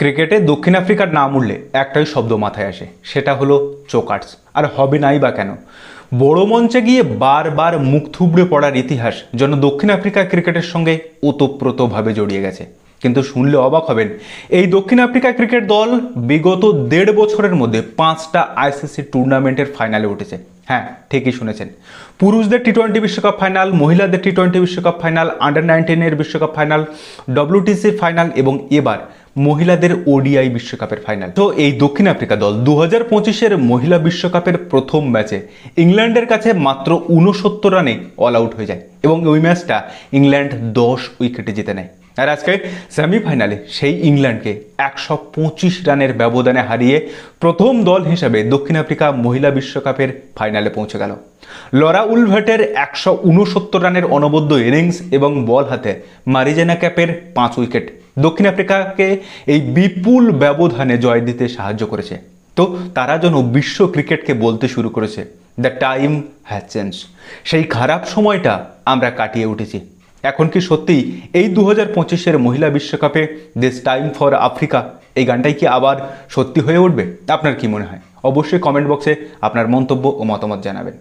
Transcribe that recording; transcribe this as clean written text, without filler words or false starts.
ক্রিকেটে দক্ষিণ আফ্রিকার নাম উঠলে একটাই শব্দ মাথায় আসে, সেটা হলো চোকার্স। আর হবে নাই বা কেন? বড় মঞ্চে গিয়ে বারবার মুখ থুবড়ে পড়ার ইতিহাস যেন দক্ষিণ আফ্রিকা ক্রিকেটের সঙ্গে ওতপ্রোতভাবে জড়িয়ে গেছে। কিন্তু শুনলে অবাক হবেন, এই দক্ষিণ আফ্রিকা ক্রিকেট দল বিগত 1.5 বছরের মধ্যে 5টা আইসিসি টুর্নামেন্টের ফাইনালে উঠেছে। হ্যাঁ, ঠিকই শুনেছেন। পুরুষদের টি-20 বিশ্বকাপ ফাইনাল, মহিলাদের টি-20 বিশ্বকাপ ফাইনাল, আন্ডার-19 বিশ্বকাপ ফাইনাল, ডব্লিউটিসি ফাইনাল এবং এবার মহিলাদের ওডিআই বিশ্বকাপের ফাইনাল। তো এই দক্ষিণ আফ্রিকা দল 2025-এর মহিলা বিশ্বকাপের প্রথম ম্যাচে ইংল্যান্ডের কাছে মাত্র 69 রানে অল আউট হয়ে যায় এবং ওই ম্যাচটা ইংল্যান্ড 10 উইকেটে জিতে নেয়। আর আজকে সেমিফাইনালে সেই ইংল্যান্ডকে 125 রানের ব্যবধানে হারিয়ে প্রথম দল হিসেবে দক্ষিণ আফ্রিকা মহিলা বিশ্বকাপের ফাইনালে পৌঁছে গেল। লরা উলভেটের 169 রানের অনবদ্য ইনিংস এবং বল হাতে মারিজানা ক্যাপের 5 উইকেট দক্ষিণ আফ্রিকাকে এই বিপুল ব্যবধানে জয় দিতে সাহায্য করেছে। তো তারা যেন বিশ্ব ক্রিকেটকে বলতে শুরু করেছে, দ্য টাইম হ্যাজ চেঞ্জ। সেই খারাপ সময়টা আমরা কাটিয়ে উঠেছি। এখন কি সত্যি এই 2025-এর মহিলা বিশ্বকাপে দিস টাইম ফর আফ্রিকা এই গানটাই কি আবার সত্যি হয়ে উঠবে? আপনার কি মনে হয়? অবশ্যই কমেন্ট বক্সে আপনার মন্তব্য ও মতামত জানাবেন।